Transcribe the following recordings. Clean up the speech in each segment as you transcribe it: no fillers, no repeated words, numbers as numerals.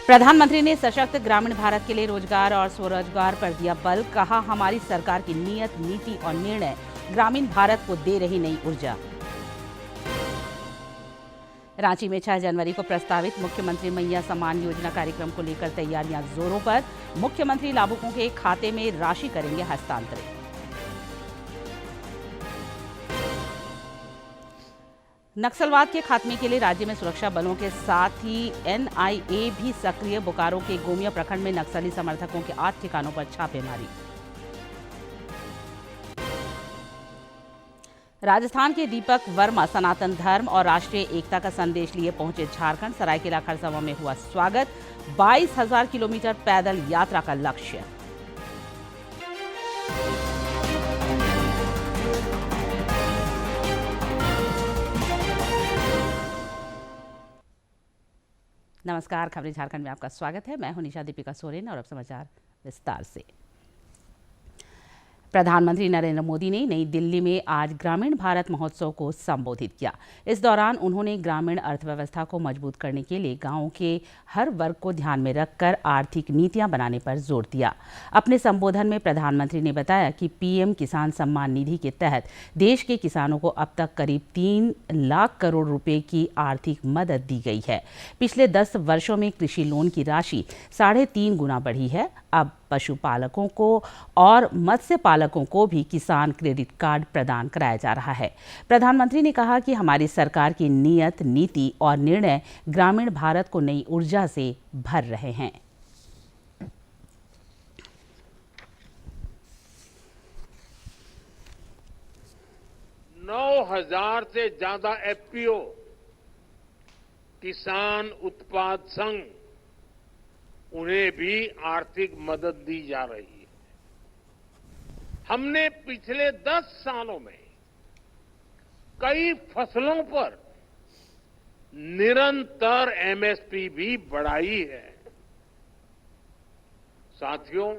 प्रधानमंत्री ने सशक्त ग्रामीण भारत के लिए रोजगार और स्वरोजगार पर दिया बल। कहा, हमारी सरकार की नीयत, नीति और निर्णय ग्रामीण भारत को दे रही नई ऊर्जा। रांची में 6 जनवरी को प्रस्तावित मुख्यमंत्री मैया सम्मान योजना कार्यक्रम को लेकर तैयारियां जोरों पर। मुख्यमंत्री लाभुकों के खाते में राशि करेंगे हस्तांतरित। नक्सलवाद के खात्मे के लिए राज्य में सुरक्षा बलों के साथ ही एनआईए भी सक्रिय। बोकारो के गोमिया प्रखंड में नक्सली समर्थकों के 8 ठिकानों पर छापेमारी। राजस्थान के दीपक वर्मा सनातन धर्म और राष्ट्रीय एकता का संदेश लिए पहुंचे झारखंड। सरायकेला खरसावां में हुआ स्वागत। 22,000 किलोमीटर पैदल यात्रा का लक्ष्य। नमस्कार, खबरें झारखंड में आपका स्वागत है। मैं हूं निशा दीपिका सोरेन और अब समाचार विस्तार से। प्रधानमंत्री नरेंद्र मोदी ने नई दिल्ली में आज ग्रामीण भारत महोत्सव को संबोधित किया। इस दौरान उन्होंने ग्रामीण अर्थव्यवस्था को मजबूत करने के लिए गांवों के हर वर्ग को ध्यान में रखकर आर्थिक नीतियां बनाने पर जोर दिया। अपने संबोधन में प्रधानमंत्री ने बताया कि पीएम किसान सम्मान निधि के तहत देश के किसानों को अब तक करीब 3 लाख करोड़ रुपए की आर्थिक मदद दी गई है। पिछले 10 वर्षों में कृषि लोन की राशि 3.5 गुना बढ़ी है। अब पशुपालकों को और मत्स्य पालकों को भी किसान क्रेडिट कार्ड प्रदान कराया जा रहा है। प्रधानमंत्री ने कहा कि हमारी सरकार की नीयत, नीति और निर्णय ग्रामीण भारत को नई ऊर्जा से भर रहे हैं। नौ 9,000 से ज्यादा एफपीओ, किसान उत्पाद संघ, उन्हें भी आर्थिक मदद दी जा रही है। हमने पिछले 10 सालों में कई फसलों पर निरंतर एमएसपी भी बढ़ाई है। साथियों,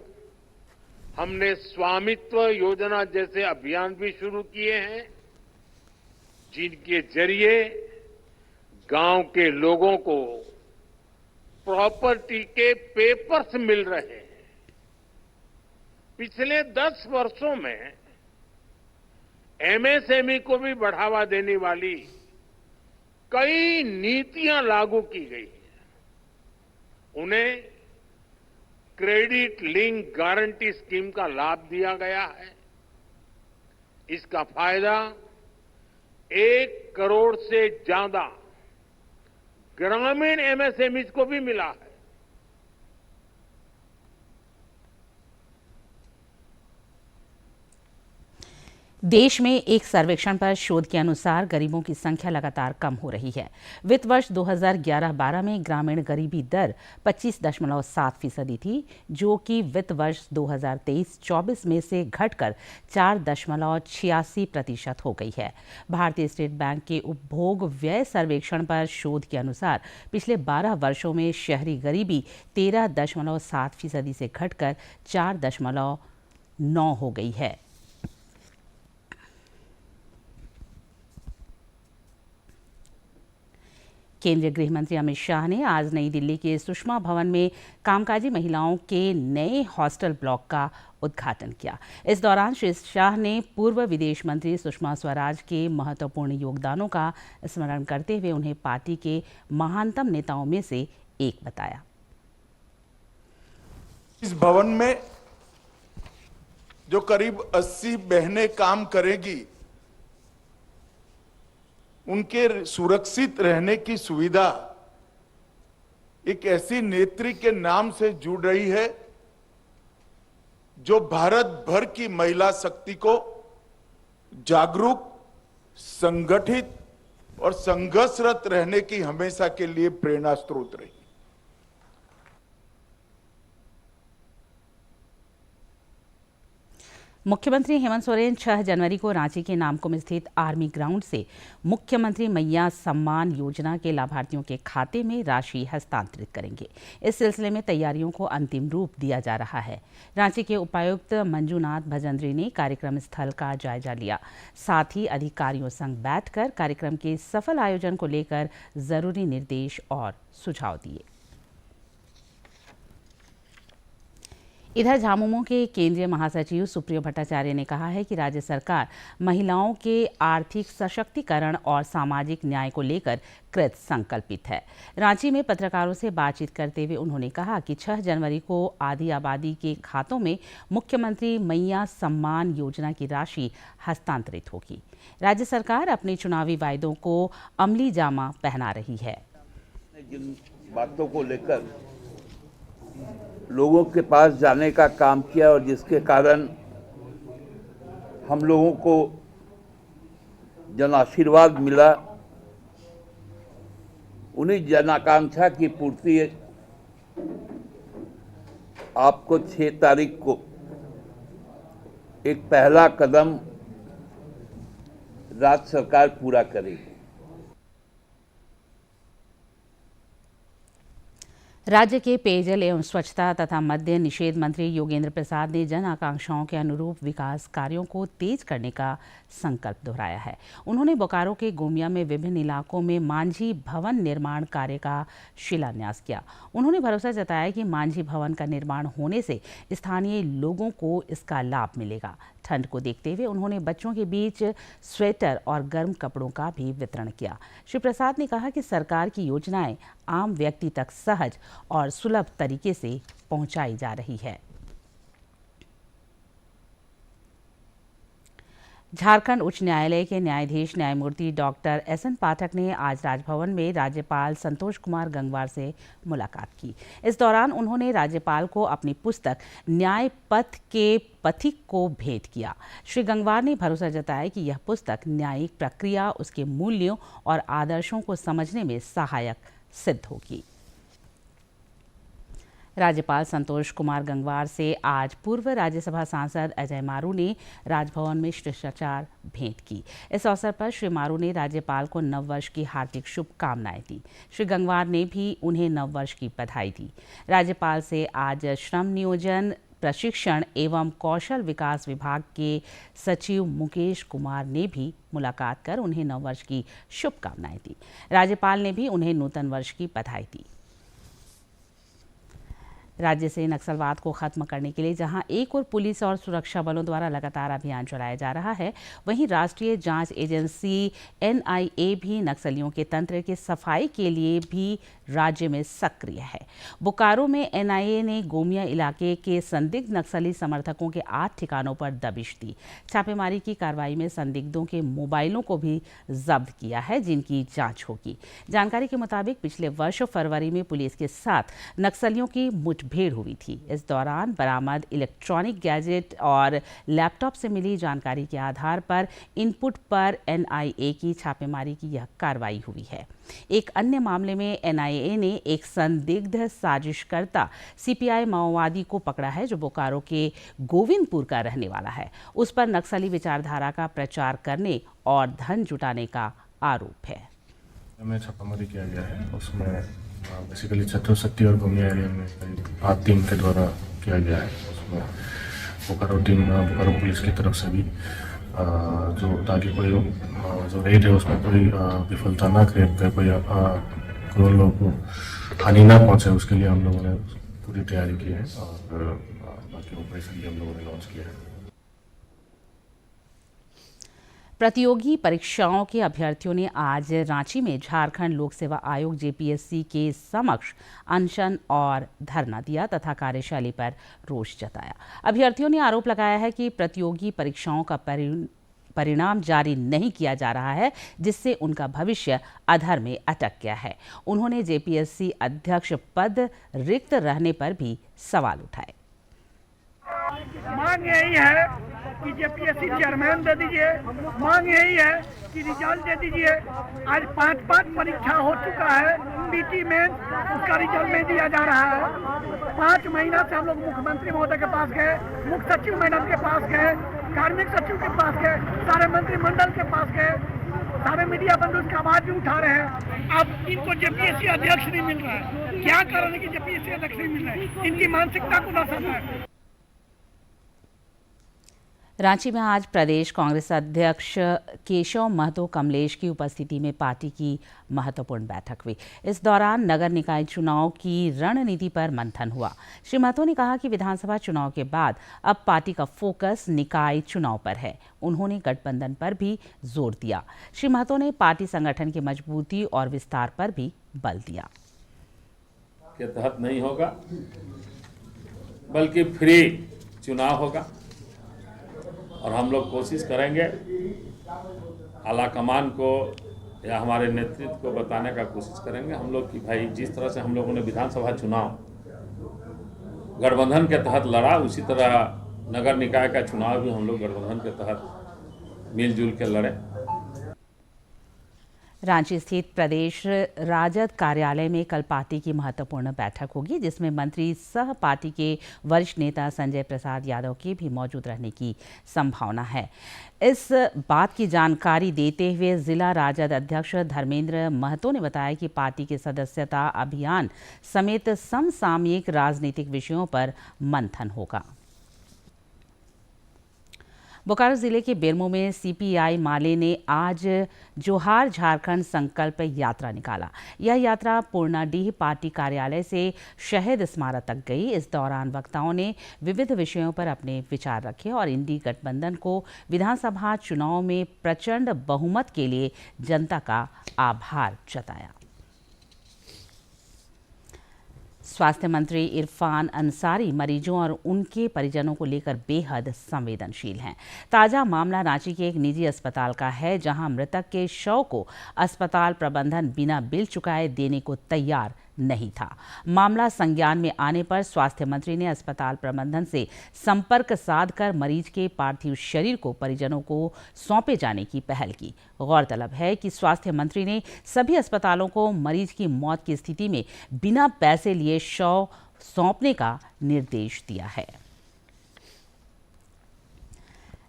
हमने स्वामित्व योजना जैसे अभियान भी शुरू किए हैं, जिनके जरिए गांव के लोगों को प्रॉपर्टी के पेपर्स मिल रहे हैं। पिछले 10 वर्षों में एमएसएमई को भी बढ़ावा देने वाली कई नीतियां लागू की गई हैं। उन्हें क्रेडिट लिंक गारंटी स्कीम का लाभ दिया गया है। इसका फायदा 1 करोड़ से ज्यादा ग्रामीण एमएसएमईज को भी मिला है। देश में एक सर्वेक्षण पर शोध के अनुसार गरीबों की संख्या लगातार कम हो रही है। वित्त वर्ष 2011-12 में ग्रामीण गरीबी दर 25.7% थी, जो कि वित्त वर्ष 2023-24 में से घटकर 4.86% हो गई है। भारतीय स्टेट बैंक के उपभोग व्यय सर्वेक्षण पर शोध के अनुसार पिछले 12 वर्षों में शहरी गरीबी 13.7% से घटकर 4.9 हो गई है। केंद्रीय गृह मंत्री अमित शाह ने आज नई दिल्ली के सुषमा भवन में कामकाजी महिलाओं के नए हॉस्टल ब्लॉक का उद्घाटन किया। इस दौरान श्री शाह ने पूर्व विदेश मंत्री सुषमा स्वराज के महत्वपूर्ण योगदानों का स्मरण करते हुए उन्हें पार्टी के महानतम नेताओं में से एक बताया। इस भवन में जो करीब 80 बहनें काम करेगी, उनके सुरक्षित रहने की सुविधा एक ऐसी नेत्री के नाम से जुड़ रही है जो भारत भर की महिला शक्ति को जागरूक, संगठित और संघर्षरत रहने की हमेशा के लिए प्रेरणा स्रोत रही। मुख्यमंत्री हेमंत सोरेन 6 जनवरी को रांची के नामकुम स्थित आर्मी ग्राउंड से मुख्यमंत्री मैया सम्मान योजना के लाभार्थियों के खाते में राशि हस्तांतरित करेंगे। इस सिलसिले में तैयारियों को अंतिम रूप दिया जा रहा है। रांची के उपायुक्त मंजूनाथ भजंत्री ने कार्यक्रम स्थल का जायजा लिया, साथ ही अधिकारियों संग बैठकर कार्यक्रम के सफल आयोजन को लेकर जरूरी निर्देश और सुझाव दिए। इधर झामुमो के केंद्रीय महासचिव सुप्रियो भट्टाचार्य ने कहा है कि राज्य सरकार महिलाओं के आर्थिक सशक्तिकरण और सामाजिक न्याय को लेकर कृत संकल्पित है। रांची में पत्रकारों से बातचीत करते हुए उन्होंने कहा कि 6 जनवरी को आधी आबादी के खातों में मुख्यमंत्री मैया सम्मान योजना की राशि हस्तांतरित होगी। राज्य सरकार अपने चुनावी वायदों को अमली जामा पहना रही है। जिन बातों को लेकर लोगों के पास जाने का काम किया और जिसके कारण हम लोगों को जन आशीर्वाद मिला, उन्हीं जन आकांक्षा की पूर्ति आपको 6 तारीख को एक पहला कदम राज्य सरकार पूरा करेगी। राज्य के पेयजल एवं स्वच्छता तथा मद्य निषेध मंत्री योगेंद्र प्रसाद ने जन आकांक्षाओं के अनुरूप विकास कार्यों को तेज करने का संकल्प दोहराया है। उन्होंने बोकारो के गोमिया में विभिन्न इलाकों में मांझी भवन निर्माण कार्य का शिलान्यास किया। उन्होंने भरोसा जताया कि मांझी भवन का निर्माण होने से स्थानीय लोगों को इसका लाभ मिलेगा। ठंड को देखते हुए उन्होंने बच्चों के बीच स्वेटर और गर्म कपड़ों का भी वितरण किया। श्री प्रसाद ने कहा कि सरकार की योजनाएं आम व्यक्ति तक सहज और सुलभ तरीके से पहुंचाई जा रही है। झारखंड उच्च न्यायालय के न्यायाधीश न्यायमूर्ति डॉक्टर एस.एन. पाठक ने आज राजभवन में राज्यपाल संतोष कुमार गंगवार से मुलाकात की। इस दौरान उन्होंने राज्यपाल को अपनी पुस्तक न्याय पथ के पथिक को भेंट किया। श्री गंगवार ने भरोसा जताया कि यह पुस्तक न्यायिक प्रक्रिया, उसके मूल्यों और आदर्शों को समझने में सहायक सिद्ध होगी। राज्यपाल संतोष कुमार गंगवार से आज पूर्व राज्यसभा सांसद अजय मारू ने राजभवन में शिष्टाचार भेंट की। इस अवसर पर श्री मारू ने राज्यपाल को नववर्ष की हार्दिक शुभकामनाएं दी। श्री गंगवार ने भी उन्हें नववर्ष की बधाई दी। राज्यपाल से आज श्रम नियोजन प्रशिक्षण एवं कौशल विकास विभाग के सचिव मुकेश कुमार ने भी मुलाकात कर उन्हें नववर्ष की शुभकामनाएं दी। राज्यपाल ने भी उन्हें नूतन वर्ष की बधाई दी। राज्य से नक्सलवाद को खत्म करने के लिए जहां एक ओर पुलिस और सुरक्षा बलों द्वारा लगातार अभियान चलाया जा रहा है, वहीं राष्ट्रीय जांच एजेंसी NIA भी नक्सलियों के तंत्र के सफाई के लिए भी राज्य में सक्रिय है। बोकारो में NIA ने गोमिया इलाके के संदिग्ध नक्सली समर्थकों के 8 ठिकानों पर दबिश दी। छापेमारी की कार्रवाई में संदिग्धों के मोबाइलों को भी जब्त किया है, जिनकी जांच होगी। जानकारी के मुताबिक पिछले वर्ष फरवरी में पुलिस के साथ नक्सलियों की मुठभेड़ हुई थी। इस दौरान बरामद इलेक्ट्रॉनिक गैजेट और लैपटॉप से मिली जानकारी के आधार पर इनपुट पर NIA की छापेमारी की यह कार्रवाई हुई है। एक अन्य मामले में NIA ने एक संदिग्ध साजिशकर्ता CPI माओवादी को पकड़ा है, जो बोकारो के गोविंदपुर का रहने वाला है। उस पर नक्सली विचारधारा का प्रचार करने और धन जुटाने का आरोप है। में छापामारी किया गया है, उसमें बेसिकली छत्रशक्ति और गोमिया एरिया में 8 टीम के द्वारा किया गया है। उसमें बोकारो पुलिस की तरफ से भी जो ताकि कोई जो रेड है उसमें कोई विफलता ना करे, कोई लोगों को हानि ना पहुंचे, उसके लिए हम लोगों ने पूरी तैयारी की है और बाकी ऑपरेशन भी हम लोगों ने लॉन्च किया है। प्रतियोगी परीक्षाओं के अभ्यर्थियों ने आज रांची में झारखंड लोक सेवा आयोग JPSC के समक्ष अनशन और धरना दिया तथा कार्यशैली पर रोष जताया। अभ्यर्थियों ने आरोप लगाया है कि प्रतियोगी परीक्षाओं का परिणाम जारी नहीं किया जा रहा है, जिससे उनका भविष्य अधर में अटक गया है। उन्होंने JPSC अध्यक्ष पद रिक्त रहने पर भी सवाल उठाए। मांग यही है कि JPSC चेयरमैन दे दीजिए, मांग यही है कि रिजल्ट दे दीजिए। आज 5 परीक्षा हो चुका है, PT में उसका रिजल्ट नहीं दिया जा रहा है। 5 महीना से हम लोग मुख्यमंत्री महोदय के पास गए, मुख्य सचिव मैडम के पास गए, कार्मिक सचिव के पास गए, सारे मंत्रिमंडल के पास गए, सारे मीडिया बंधु उसका आवाज भी उठा रहे हैं। अब इनको JPSC अध्यक्ष नहीं मिल रहा है। क्या कारण है कि JPSC अध्यक्ष नहीं मिल रहा है? इनकी मानसिकता को दर्शाता है। रांची में आज प्रदेश कांग्रेस अध्यक्ष केशव महतो कमलेश की उपस्थिति में पार्टी की महत्वपूर्ण बैठक हुई। इस दौरान नगर निकाय चुनाव की रणनीति पर मंथन हुआ। श्री महतो ने कहा कि विधानसभा चुनाव के बाद अब पार्टी का फोकस निकाय चुनाव पर है। उन्होंने गठबंधन पर भी जोर दिया। श्री महतो ने पार्टी संगठन की मजबूती और विस्तार पर भी बल दिया। के तहत नहीं होगा, बल्कि फ्री चुनाव होगा और हम लोग कोशिश करेंगे आला कमान को या हमारे नेतृत्व को बताने का कोशिश करेंगे हम लोग कि भाई जिस तरह से हम लोगों ने विधानसभा चुनाव गठबंधन के तहत लड़ा, उसी तरह नगर निकाय का चुनाव भी हम लोग गठबंधन के तहत मिलजुल के लड़े। रांची स्थित प्रदेश राजद कार्यालय में कल पार्टी की महत्वपूर्ण बैठक होगी, जिसमें मंत्री सह पार्टी के वरिष्ठ नेता संजय प्रसाद यादव के भी मौजूद रहने की संभावना है। इस बात की जानकारी देते हुए जिला राजद अध्यक्ष धर्मेंद्र महतो ने बताया कि पार्टी के सदस्यता अभियान समेत समसामयिक राजनीतिक विषयों पर मंथन होगा। बोकारो जिले के बेरमो में सीपीआई माले ने आज जोहार झारखंड संकल्प यात्रा निकाला। यह यात्रा पूर्णाडीह पार्टी कार्यालय से शहीद स्मारक तक गई। इस दौरान वक्ताओं ने विविध विषयों पर अपने विचार रखे और इंडी गठबंधन को विधानसभा चुनाव में प्रचंड बहुमत के लिए जनता का आभार जताया। स्वास्थ्य मंत्री इरफान अंसारी मरीजों और उनके परिजनों को लेकर बेहद संवेदनशील हैं। ताज़ा मामला रांची के एक निजी अस्पताल का है, जहां मृतक के शव को अस्पताल प्रबंधन बिना बिल चुकाए देने को तैयार नहीं था। मामला संज्ञान में आने पर स्वास्थ्य मंत्री ने अस्पताल प्रबंधन से संपर्क साधकर मरीज के पार्थिव शरीर को परिजनों को सौंपे जाने की पहल की। गौरतलब है कि स्वास्थ्य मंत्री ने सभी अस्पतालों को मरीज की मौत की स्थिति में बिना पैसे लिए शव सौंपने का निर्देश दिया है।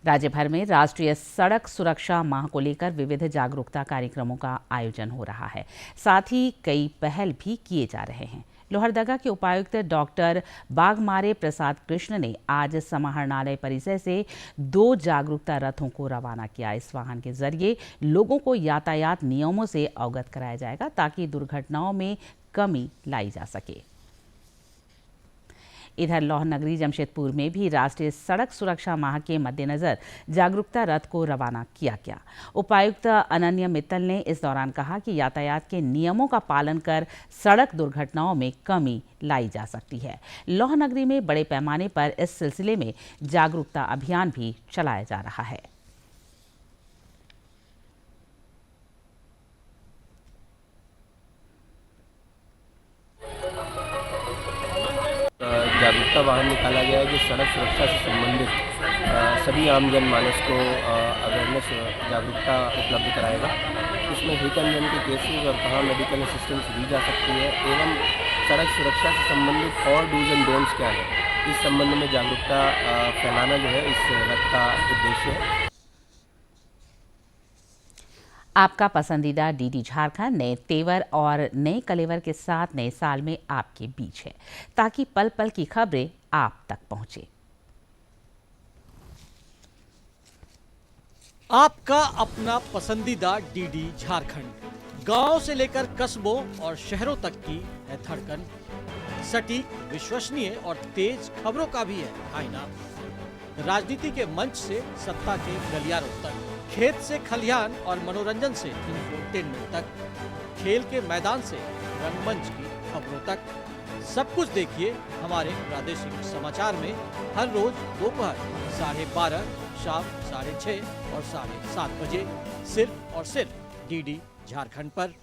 राज्य भर में राष्ट्रीय सड़क सुरक्षा माह को लेकर विविध जागरूकता कार्यक्रमों का आयोजन हो रहा है। साथ ही कई पहल भी किए जा रहे हैं। लोहरदगा के उपायुक्त डॉक्टर बागमारे प्रसाद कृष्ण ने आज समाहरणालय परिसर से 2 जागरूकता रथों को रवाना किया। इस वाहन के जरिए लोगों को यातायात नियमों से अवगत कराया जाएगा, ताकि दुर्घटनाओं में कमी लाई जा सके। इधर लौह नगरी जमशेदपुर में भी राष्ट्रीय सड़क सुरक्षा माह के मद्देनजर जागरूकता रथ को रवाना किया गया। उपायुक्त अनन्या मित्तल ने इस दौरान कहा कि यातायात के नियमों का पालन कर सड़क दुर्घटनाओं में कमी लाई जा सकती है। लौह नगरी में बड़े पैमाने पर इस सिलसिले में जागरूकता अभियान भी चलाया जा रहा है। जागरूकता वाहन निकाला गया है जो सड़क सुरक्षा से संबंधित सभी आम जनमानस को अवेयरनेस जागरूकता उपलब्ध कराएगा। इसमें हिट एंड रन के केसेस और कहाँ मेडिकल असिस्टेंस दी जा सकती है एवं सड़क सुरक्षा से संबंधित और डूज एंड डोंट्स क्या है, इस संबंध में जागरूकता फैलाना जो है इस रथ का उद्देश्य है। आपका पसंदीदा डीडी झारखंड नए तेवर और नए कलेवर के साथ नए साल में आपके बीच है, ताकि पल पल की खबरें आप तक पहुंचे। आपका अपना पसंदीदा डीडी झारखंड, गांव से लेकर कस्बों और शहरों तक की है धड़कन। सटीक, विश्वसनीय और तेज खबरों का भी है आईना। राजनीति के मंच से सत्ता के गलियारों तक, खेत से खलिहान और मनोरंजन से इंफोटेनमेंट तक, खेल के मैदान से रंगमंच की खबरों तक, सब कुछ देखिए हमारे प्रादेशिक समाचार में हर रोज दोपहर 12:30, शाम 6:30 और 7:30 बजे, सिर्फ और सिर्फ डीडी झारखंड पर।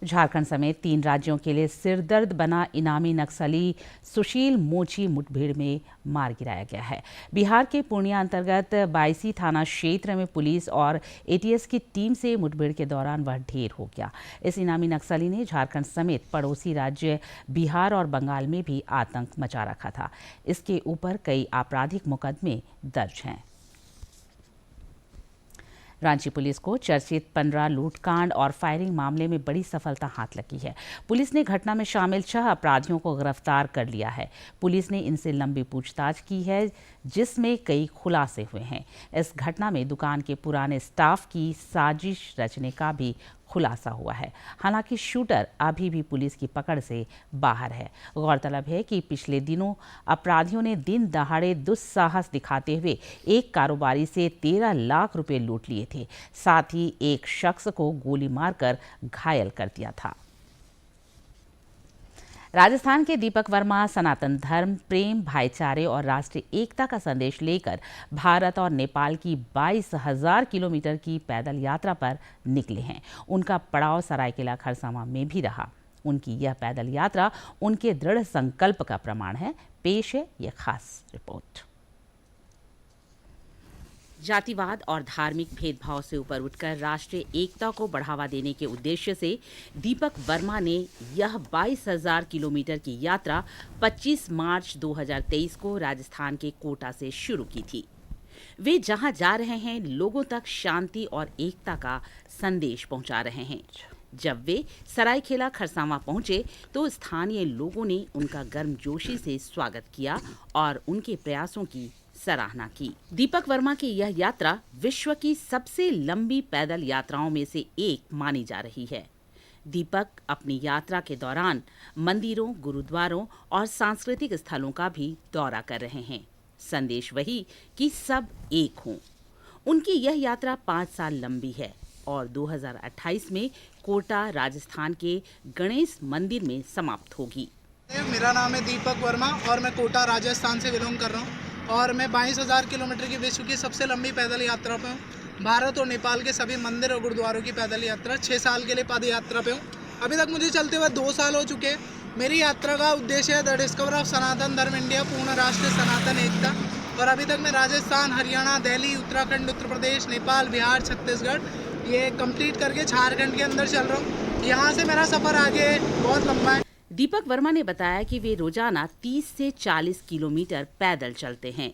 झारखंड समेत 3 राज्यों के लिए सिरदर्द बना इनामी नक्सली सुशील मोची मुठभेड़ में मार गिराया गया है। बिहार के पूर्णिया अंतर्गत बायसी थाना क्षेत्र में पुलिस और एटीएस की टीम से मुठभेड़ के दौरान वह ढेर हो गया। इस इनामी नक्सली ने झारखंड समेत पड़ोसी राज्य बिहार और बंगाल में भी आतंक मचा रखा था। इसके ऊपर कई आपराधिक मुकदमे दर्ज हैं। रांची पुलिस को चर्चित 15 लूटकांड और फायरिंग मामले में बड़ी सफलता हाथ लगी है। पुलिस ने घटना में शामिल 6 अपराधियों को गिरफ्तार कर लिया है। पुलिस ने इनसे लंबी पूछताछ की है, जिसमें कई खुलासे हुए हैं। इस घटना में दुकान के पुराने स्टाफ की साजिश रचने का भी खुलासा हुआ है। हालांकि शूटर अभी भी पुलिस की पकड़ से बाहर है। गौरतलब है कि पिछले दिनों अपराधियों ने दिन दहाड़े दुस्साहस दिखाते हुए एक कारोबारी से 13 लाख रुपए लूट लिए थे। साथ ही एक शख्स को गोली मारकर घायल कर दिया था। राजस्थान के दीपक वर्मा सनातन धर्म, प्रेम, भाईचारे और राष्ट्रीय एकता का संदेश लेकर भारत और नेपाल की 22,000 किलोमीटर की पैदल यात्रा पर निकले हैं। उनका पड़ाव सरायकेला खरसावां में भी रहा। उनकी यह पैदल यात्रा उनके दृढ़ संकल्प का प्रमाण है। पेश है यह खास रिपोर्ट। जातिवाद और धार्मिक भेदभाव से ऊपर उठकर राष्ट्रीय एकता को बढ़ावा देने के उद्देश्य से दीपक वर्मा ने यह 22,000 किलोमीटर की यात्रा 25 मार्च 2023 को राजस्थान के कोटा से शुरू की थी। वे जहां जा रहे हैं, लोगों तक शांति और एकता का संदेश पहुंचा रहे हैं। जब वे सरायकेला खरसावां पहुंचे तो स्थानीय लोगों ने उनका गर्मजोशी से स्वागत किया और उनके प्रयासों की सराहना की। दीपक वर्मा की यह यात्रा विश्व की सबसे लंबी पैदल यात्राओं में से एक मानी जा रही है। दीपक अपनी यात्रा के दौरान मंदिरों, गुरुद्वारों और सांस्कृतिक स्थलों का भी दौरा कर रहे हैं। संदेश वही कि सब एक हों। उनकी यह यात्रा 5 साल लंबी है और 2028 में कोटा, राजस्थान के गणेश मंदिर में समाप्त होगी। मेरा नाम है दीपक वर्मा और मैं कोटा, राजस्थान से बिलोंग कर रहा हूँ और मैं 22,000 किलोमीटर की विश्व की सबसे लंबी पैदल यात्रा पे हूँ। भारत और नेपाल के सभी मंदिर और गुरुद्वारों की पैदल यात्रा 6 साल के लिए पद यात्रा पे हूँ। अभी तक मुझे चलते हुए 2 साल हो चुके हैं। मेरी यात्रा का उद्देश्य है द डिस्कवर ऑफ सनातन धर्म इंडिया, पूर्ण राष्ट्रीय सनातन एकता। और अभी तक मैं राजस्थान, हरियाणा, दिल्ली, उत्तराखंड, उत्तर प्रदेश, नेपाल, बिहार, छत्तीसगढ़ ये कंप्लीट करके झारखंड के अंदर चल रहा हूँ। यहाँ से मेरा सफ़र आगे बहुत लंबा है। दीपक वर्मा ने बताया कि वे रोजाना 30 से 40 किलोमीटर पैदल चलते हैं।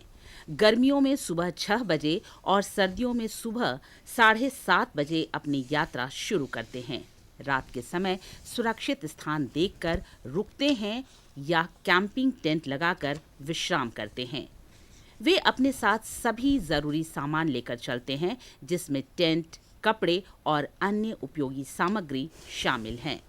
गर्मियों में सुबह 6 बजे और सर्दियों में सुबह 7:30 बजे अपनी यात्रा शुरू करते हैं। रात के समय सुरक्षित स्थान देखकर रुकते हैं या कैंपिंग टेंट लगाकर विश्राम करते हैं। वे अपने साथ सभी जरूरी सामान लेकर चलते हैं, जिसमें टेंट, कपड़े और अन्य उपयोगी सामग्री शामिल हैं।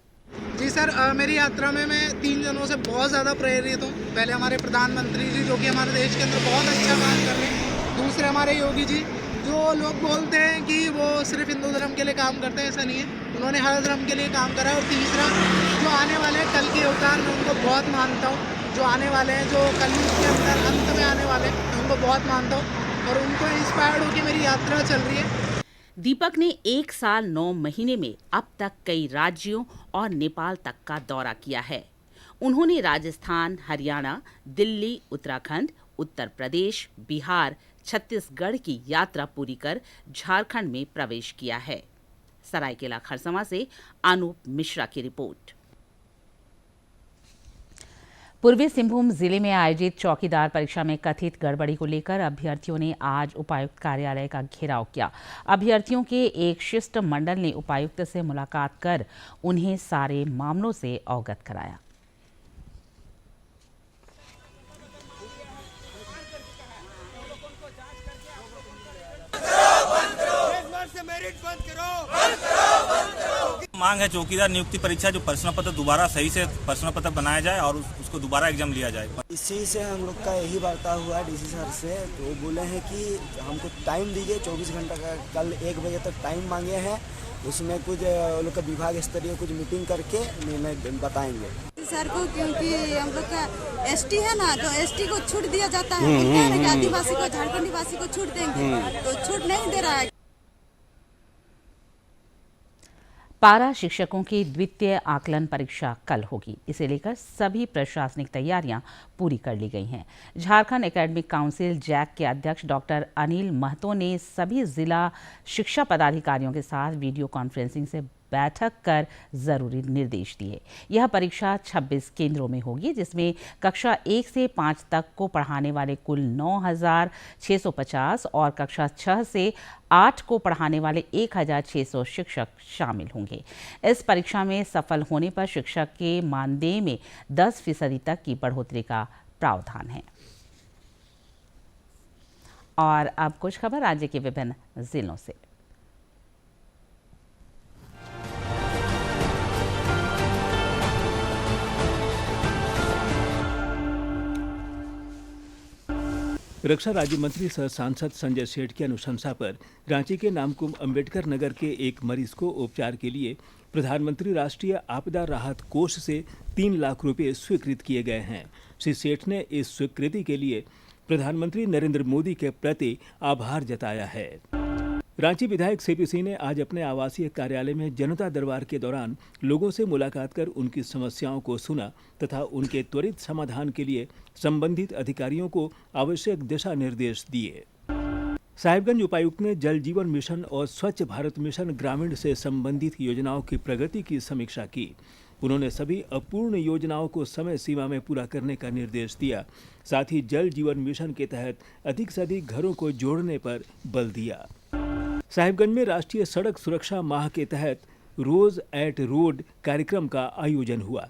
जी सर, मेरी यात्रा में मैं 3 जनों से बहुत ज़्यादा प्रेरित हूँ। पहले हमारे प्रधानमंत्री जी, जो कि हमारे देश के अंदर बहुत अच्छा काम कर रहे हैं। दूसरे हमारे योगी जी, जो लोग बोलते हैं कि वो सिर्फ हिंदू धर्म के लिए काम करते हैं, ऐसा नहीं है, उन्होंने हर धर्म के लिए काम करा है। और तीसरा, जो आने वाले कल के अवतार, मैं उनको बहुत मानता हूँ। जो आने वाले हैं, जो कलयुग के अंदर अंत में आने वाले हैं, मैं उनको बहुत मानता हूँ और उनको इंस्पायर्ड होकर मेरी यात्रा चल रही है। दीपक ने 1 साल 9 महीने में अब तक कई राज्यों और नेपाल तक का दौरा किया है। उन्होंने राजस्थान, हरियाणा, दिल्ली, उत्तराखंड, उत्तर प्रदेश, बिहार, छत्तीसगढ़ की यात्रा पूरी कर झारखंड में प्रवेश किया है। सरायकेला खरसावां से अनूप मिश्रा की रिपोर्ट। पूर्वी सिंहभूम जिले में आयोजित चौकीदार परीक्षा में कथित गड़बड़ी को लेकर अभ्यर्थियों ने आज उपायुक्त कार्यालय का घेराव किया। अभ्यर्थियों के एक शिष्टमंडल ने उपायुक्त से मुलाकात कर उन्हें सारे मामलों से अवगत कराया। मांग है चौकीदार नियुक्ति परीक्षा जो प्रश्न पत्र दोबारा सही से प्रश्न पत्र बनाया जाए और उसको दोबारा एग्जाम लिया जाए। इसी से हम लोग का यही वार्ता हुआ है डीसी सर से, तो वो बोले हैं कि हमको टाइम दीजिए 24 घंटा का। कल 1 बजे तक टाइम मांगे हैं, उसमें कुछ लोग का विभाग स्तरीय कुछ मीटिंग करके निर्णय बताएंगे सर को, क्योंकि हम लोग का एसटी है ना, तो एसटी को छूट दिया जाता है। आदिवासी को, झारखंडी वासी को छूट देंगे, तो छूट नहीं दे रहा है। पारा शिक्षकों की द्वितीय आकलन परीक्षा कल होगी। इसे लेकर सभी प्रशासनिक तैयारियां पूरी कर ली गई हैं। झारखंड एकेडमिक काउंसिल जैक के अध्यक्ष डॉक्टर अनिल महतो ने सभी जिला शिक्षा पदाधिकारियों के साथ वीडियो कॉन्फ्रेंसिंग से बैठक कर जरूरी निर्देश दिए। यह परीक्षा 26 केंद्रों में होगी, जिसमें कक्षा 1 से 5 तक को पढ़ाने वाले कुल 9,650 और कक्षा 6 से 8 को पढ़ाने वाले 1,600 शिक्षक शामिल होंगे। इस परीक्षा में सफल होने पर शिक्षक के मानदेय में 10% तक की बढ़ोतरी का प्रावधान है। और अब कुछ खबर राज्य के विभिन्न जिलों से। रक्षा राज्य मंत्री सह सांसद संजय सेठ की अनुशंसा पर रांची के नामकुम अंबेडकर नगर के एक मरीज को उपचार के लिए प्रधानमंत्री राष्ट्रीय आपदा राहत कोष से 3 लाख रुपए स्वीकृत किए गए हैं। श्री सेठ ने इस स्वीकृति के लिए प्रधानमंत्री नरेंद्र मोदी के प्रति आभार जताया है। रांची विधायक सीपी सिंह ने आज अपने आवासीय कार्यालय में जनता दरबार के दौरान लोगों से मुलाकात कर उनकी समस्याओं को सुना तथा उनके त्वरित समाधान के लिए संबंधित अधिकारियों को आवश्यक दिशा निर्देश दिए। साहिबगंज उपायुक्त ने जल जीवन मिशन और स्वच्छ भारत मिशन ग्रामीण से संबंधित योजनाओं की प्रगति की समीक्षा की। उन्होंने सभी अपूर्ण योजनाओं को समय सीमा में पूरा करने का निर्देश दिया। साथ ही जल जीवन मिशन के तहत अधिक से अधिक घरों को जोड़ने पर बल दिया। साहिबगंज में राष्ट्रीय सड़क सुरक्षा माह के तहत रोज एट रोड कार्यक्रम का आयोजन हुआ।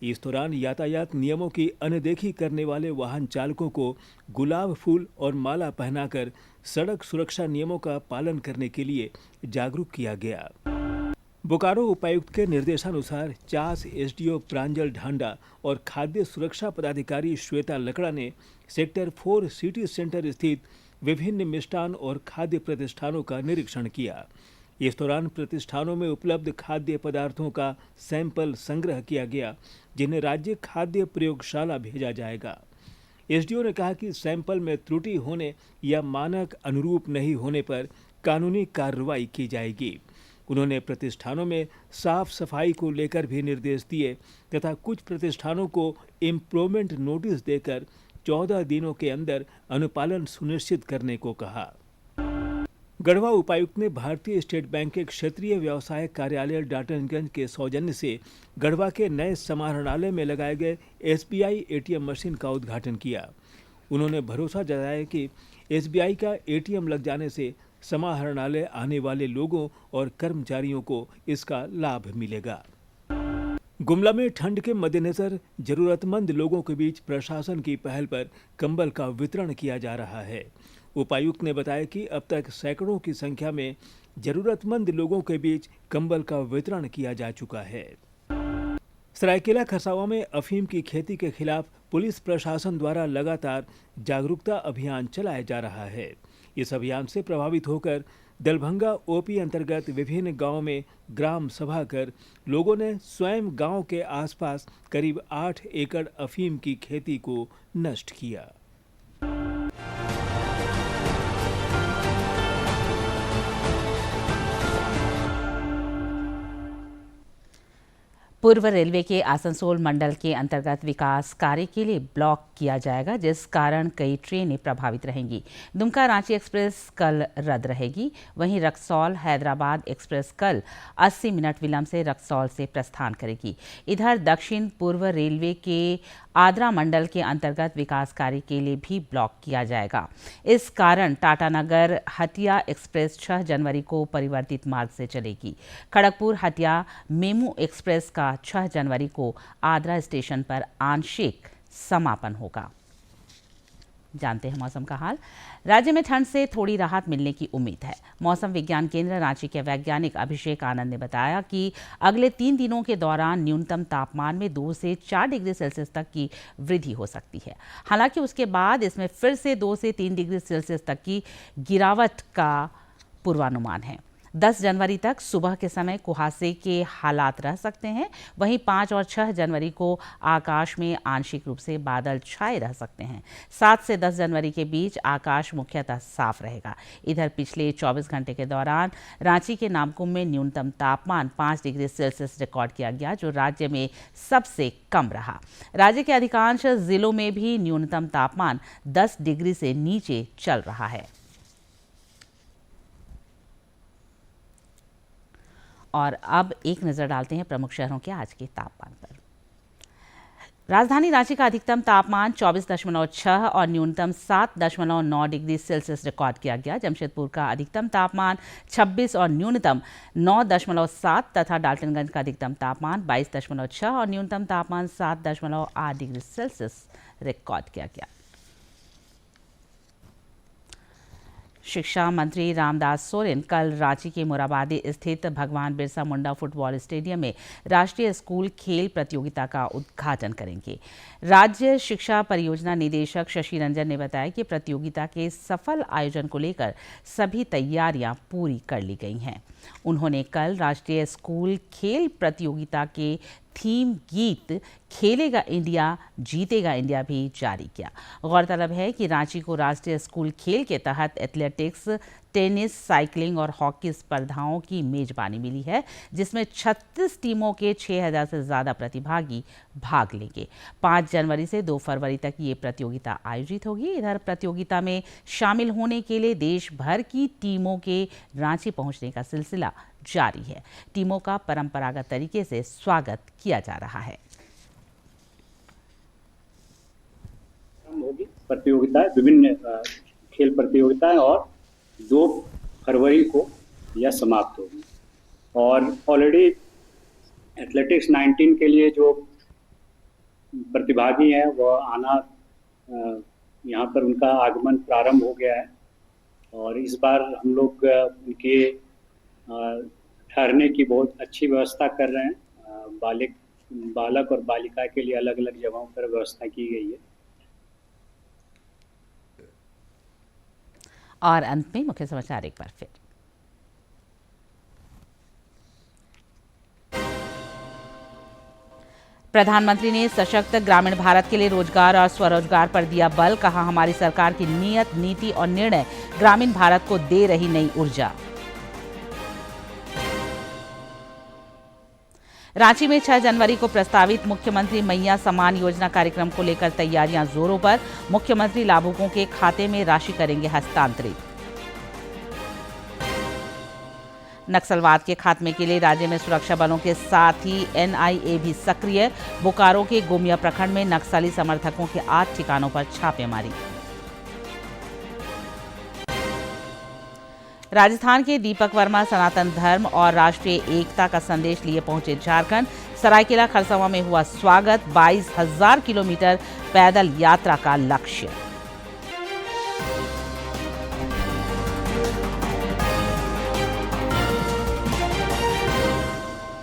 इस दौरान यातायात नियमों की अनदेखी करने वाले वाहन चालकों को गुलाब फूल और माला पहनाकर सड़क सुरक्षा नियमों का पालन करने के लिए जागरूक किया गया। बोकारो उपायुक्त के निर्देशानुसार चास एसडीओ प्रांजल ढांडा और खाद्य सुरक्षा पदाधिकारी श्वेता लकड़ा ने सेक्टर 4 सिटी सेंटर स्थित विभिन्न मिष्ठान और खाद्य प्रतिष्ठानों का निरीक्षण किया। इस दौरान प्रतिष्ठानों में उपलब्ध खाद्य पदार्थों का सैंपल संग्रह किया गया, जिन्हें राज्य खाद्य प्रयोगशाला भेजा जाएगा। एसडीओ ने कहा कि सैंपल में त्रुटि होने या मानक अनुरूप नहीं होने पर कानूनी कार्रवाई की जाएगी। उन्होंने प्रतिष्ठानों में साफ सफाई को लेकर भी निर्देश दिए तथा कुछ प्रतिष्ठानों को इम्प्रूवमेंट नोटिस देकर 14 दिनों के अंदर अनुपालन सुनिश्चित करने को कहा। गढ़वा उपायुक्त ने भारतीय स्टेट बैंक के क्षेत्रीय व्यवसाय कार्यालय डाल्टनगंज के सौजन्य से गढ़वा के नए समाहरणालय में लगाए गए एसबीआई एटीएम मशीन का उद्घाटन किया। उन्होंने भरोसा जताया कि एसबीआई का एटीएम लग जाने से समाहरणालय आने वाले लोगों और कर्मचारियों को इसका लाभ मिलेगा। गुमला में ठंड के मद्देनजर जरूरतमंद लोगों के बीच प्रशासन की पहल पर कंबल का वितरण किया जा रहा है। उपायुक्त ने बताया कि अब तक सैकड़ों की संख्या में जरूरतमंद लोगों के बीच कंबल का वितरण किया जा चुका है। सरायकेला खरसावां में अफीम की खेती के खिलाफ पुलिस प्रशासन द्वारा लगातार जागरूकता अभियान चलाया जा रहा है। इस अभियान से प्रभावित होकर दलभंगा ओपी अंतर्गत विभिन्न गांवों में ग्राम सभा कर लोगों ने स्वयं गांव के आसपास करीब 8 एकड़ अफीम की खेती को नष्ट किया। पूर्व रेलवे के आसनसोल मंडल के अंतर्गत विकास कार्य के लिए ब्लॉक किया जाएगा, जिस कारण कई ट्रेनें प्रभावित रहेंगी। दुमका रांची एक्सप्रेस कल रद्द रहेगी। वहीं रक्सौल हैदराबाद एक्सप्रेस कल 80 मिनट विलंब से रक्सौल से प्रस्थान करेगी। इधर दक्षिण पूर्व रेलवे के आद्रा मंडल के अंतर्गत विकास कार्य के लिए भी ब्लॉक किया जाएगा। इस कारण टाटानगर हटिया एक्सप्रेस 6 जनवरी को परिवर्तित मार्ग से चलेगी। खड़गपुर हटिया मेमू एक्सप्रेस का 6 जनवरी को आद्रा स्टेशन पर आंशिक समापन होगा। जानते हैं मौसम का हाल। राज्य में ठंड से थोड़ी राहत मिलने की उम्मीद है। मौसम विज्ञान केंद्र रांची के वैज्ञानिक अभिषेक आनंद ने बताया कि अगले 3 दिनों के दौरान न्यूनतम तापमान में 2 से 4 डिग्री सेल्सियस तक की वृद्धि हो सकती है। हालांकि उसके बाद इसमें फिर से 2 से 3 डिग्री सेल्सियस तक की गिरावट का पूर्वानुमान है। 10 जनवरी तक सुबह के समय कुहासे के हालात रह सकते हैं। वहीं 5 और 6 जनवरी को आकाश में आंशिक रूप से बादल छाए रह सकते हैं। 7 से 10 जनवरी के बीच आकाश मुख्यतः साफ रहेगा। इधर पिछले 24 घंटे के दौरान रांची के नामकुम में न्यूनतम तापमान 5 डिग्री सेल्सियस रिकॉर्ड किया गया, जो राज्य में सबसे कम रहा। राज्य के अधिकांश जिलों में भी न्यूनतम तापमान 10 डिग्री से नीचे चल रहा है। और अब एक नज़र डालते हैं प्रमुख शहरों के आज के तापमान पर। राजधानी रांची का अधिकतम तापमान 24.6 और न्यूनतम 7.9 डिग्री सेल्सियस रिकॉर्ड किया गया। जमशेदपुर का अधिकतम तापमान 26 और न्यूनतम 9.7 तथा डाल्टनगंज का अधिकतम तापमान 22.6 और न्यूनतम तापमान 7.8 डिग्री सेल्सियस रिकॉर्ड किया गया। शिक्षा मंत्री रामदास सोरेन कल रांची के मोराबादी स्थित भगवान बिरसा मुंडा फुटबॉल स्टेडियम में राष्ट्रीय स्कूल खेल प्रतियोगिता का उद्घाटन करेंगे। राज्य शिक्षा परियोजना निदेशक शशि रंजन ने बताया कि प्रतियोगिता के सफल आयोजन को लेकर सभी तैयारियां पूरी कर ली गई हैं। उन्होंने कल राष्ट्रीय स्कूल खेल प्रतियोगिता के थीम गीत खेलेगा इंडिया जीतेगा इंडिया भी जारी किया। गौरतलब है कि रांची को राष्ट्रीय स्कूल खेल के तहत एथलेटिक्स, टेनिस, साइकिलिंग और हॉकी स्पर्धाओं की मेजबानी मिली है, जिसमें 36 टीमों के 6000 से ज़्यादा प्रतिभागी भाग लेंगे। 5 जनवरी से 2 फरवरी तक ये प्रतियोगिता आयोजित होगी। इधर प्रतियोगिता में शामिल होने के लिए देश भर की टीमों के रांची पहुंचने का सिलसिला जारी है। टीमों का परंपरागत तरीके से स्वागत किया जा रहा है। होगी प्रतियोगिताएं, विभिन्न खेल प्रतियोगिताएं, और 2 फरवरी को यह समाप्त होगी। और ऑलरेडी एथलेटिक्स 19 के लिए जो प्रतिभागी हैं वह आना, यहाँ पर उनका आगमन प्रारंभ हो गया है। और इस बार हम लोग उनके ठहरने की बहुत अच्छी व्यवस्था कर रहे हैं। बालक और बालिका के लिए अलग अलग जगहों पर व्यवस्था की गई है। और अंत में मुख्य समाचार एक बार फिर। प्रधानमंत्री ने सशक्त ग्रामीण भारत के लिए रोजगार और स्वरोजगार पर दिया बल। कहा, हमारी सरकार की नीयत, नीति और निर्णय ग्रामीण भारत को दे रही नई ऊर्जा। रांची में 6 जनवरी को प्रस्तावित मुख्यमंत्री मैया सम्मान योजना कार्यक्रम को लेकर तैयारियां जोरों पर। मुख्यमंत्री लाभुकों के खाते में राशि करेंगे हस्तांतरित। नक्सलवाद के खात्मे के लिए राज्य में सुरक्षा बलों के साथ ही एनआईए भी सक्रिय। बोकारो के गोमिया प्रखंड में नक्सली समर्थकों के 8 ठिकानों पर छापेमारी। राजस्थान के दीपक वर्मा सनातन धर्म और राष्ट्रीय एकता का संदेश लिए पहुंचे झारखंड। सरायकेला खरसावां में हुआ स्वागत। 22,000 किलोमीटर पैदल यात्रा का लक्ष्य।